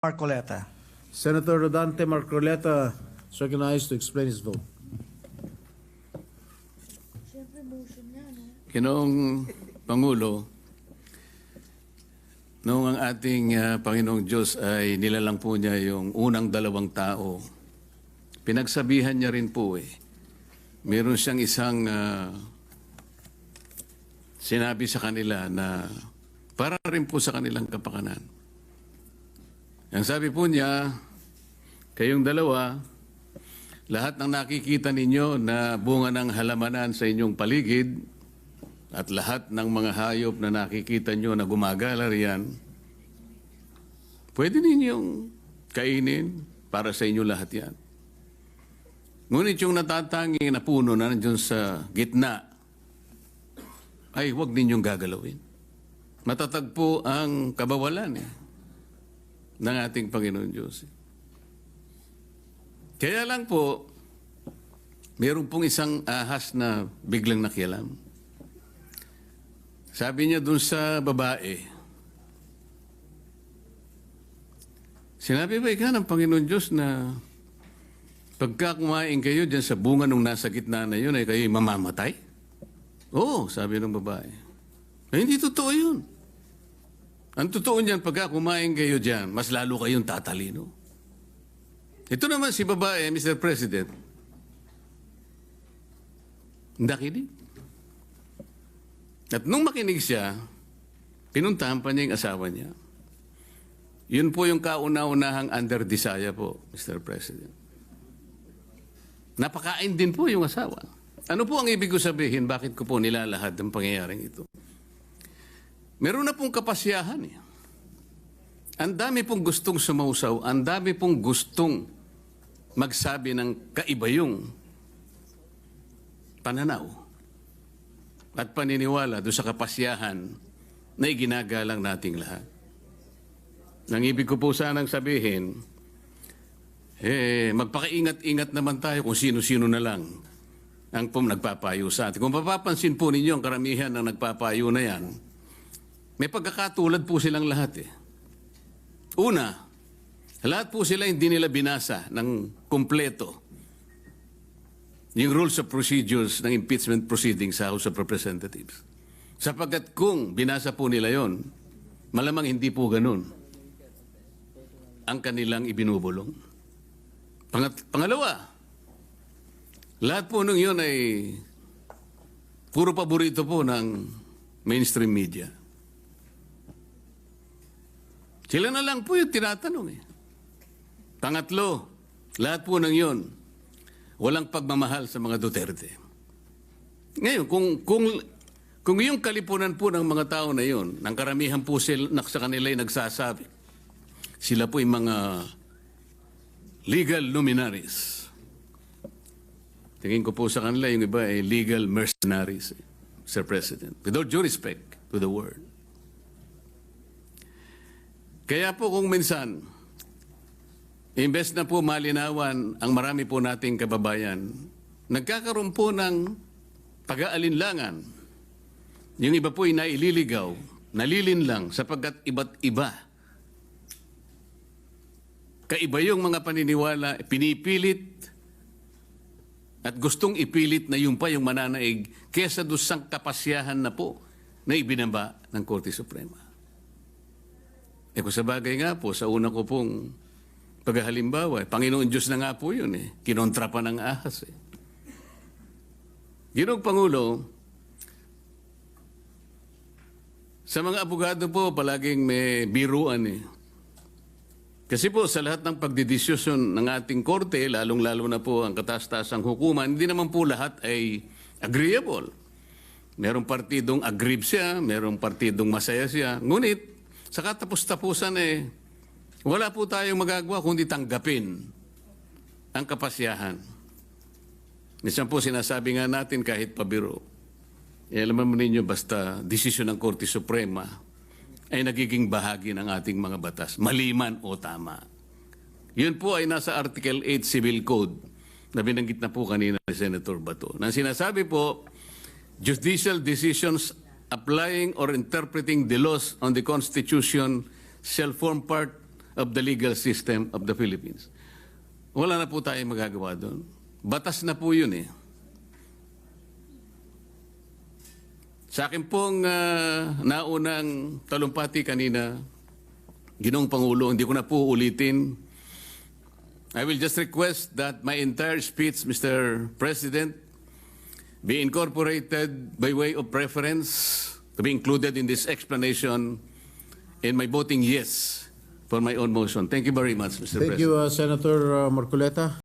Marcoleta. Senator Rodante Marcoleta is recognized to explain his vote. Ginoong Pangulo, noong ang ating Panginoong Diyos ay nilalang po niya yung unang dalawang tao, pinagsabihan niya rin po meron siyang isang sinabi sa kanila na para rin po sa kanilang kapakanan. Ang sabi po niya, kayong dalawa, lahat ng nakikita ninyo na bunga ng halamanan sa inyong paligid at lahat ng mga hayop na nakikita nyo na gumagala riyan, pwede ninyong kainin para sa inyo lahat yan. Ngunit yung natatangi na puno na nandiyon sa gitna, ay huwag ninyong gagalawin. Matatagpo ang kabawalan ng ating Panginoon Diyos. Kaya lang po, meron pong isang ahas na biglang nakialam. Sabi niya dun sa babae, sinabi ba ikaw ng Panginoon Diyos na pagka kumain kayo dyan sa bunga nung nasa gitna na yun, ay kayo mamamatay? Oo, sabi ng babae. Ay, hindi totoo yun. Ang totoo niyan, pagka kumain kayo dyan, mas lalo kayong tatalino. Ito naman si babae, Mr. President, nakinig. At nung makinig siya, pinuntahan pa niya yung asawa niya. Yun po yung kauna-unahang under desire po, Mr. President. Napakain din po yung asawa. Ano po ang ibig ko sabihin? Bakit ko po nilalahad ang pangyayaring ito? Meron na pong kapasyahan. Ang dami pong gustong sumausaw, ang dami pong gustong magsabi ng kaibayong pananaw at paniniwala doon sa kapasyahan na iginagalang nating lahat. Ang ibig ko po sanang sabihin, magpakaingat-ingat naman tayo kung sino-sino na lang ang nagpapayo sa atin. Kung mapapansin po ninyo ang karamihan ng nagpapayo na yan, may pagkakatulad po silang lahat Una, lahat po sila hindi nila binasa ng kumpleto yung rules of procedures ng impeachment proceedings sa House of Representatives. Sapagkat kung binasa po nila yon, malamang hindi po ganun ang kanilang ibinubulong. Pangalawa, lahat po nung yun ay puro paborito po ng mainstream media. Sila na lang po yung tinatanong Pangatlo, lahat po ng yun, walang pagmamahal sa mga Duterte. Ngayon, kung yung kalipunan po ng mga tao na yun, ng karamihan po sila, sa kanila ay nagsasabi, sila po yung mga legal luminaries. Tingin ko po sa kanila, yung iba ay legal mercenaries, Sir President. With all due respect to the word. Kaya po kung minsan, imbes na po malinawan ang marami po nating kababayan, nagkakaroon po ng pag-aalinlangan. Yung iba po ay naililigaw, nalilinlang sapagkat iba't iba. Kaiba yung mga paniniwala, pinipilit at gustong ipilit na yung pa yung mananaig kesa dusang kapasyahan na po na ibinaba ng Korte Suprema. Kung sa bagay nga po, sa una ko pong paghalimbawa, Panginoon Diyos na nga po yun Kinontra pa ng ahas Ginoong Pangulo, sa mga abogado po, palaging may biruan Kasi po, sa lahat ng pagdidiskusyon ng ating korte, lalong-lalo na po ang kataas-taasang hukuman, hindi naman po lahat ay agreeable. Merong partidong aggrieved siya, merong partidong masaya siya. Ngunit, sa katapos-tapusan wala po tayong magagawa kundi tanggapin ang kapasyahan. Minsan po sinasabi nga natin kahit pabiro. Alam mo ninyo basta desisyon ng Korte Suprema ay nagiging bahagi ng ating mga batas, maliman o tama. Yun po ay nasa Article 8 Civil Code na binanggit na po kanina ni Senator Bato. Na sinasabi po, judicial decisions applying or interpreting the laws on the Constitution shall form part of the legal system of the Philippines. Wala na po tayong magagawa doon. Batas na po yun eh. Sa akin pong naunang talumpati kanina, Ginoong Pangulo, hindi ko na po ulitin. I will just request that my entire speech, Mr. President, be incorporated by way of preference to be included in this explanation in my voting yes for my own motion. Thank you very much, Mr. President. Thank you, Senator Marcoleta.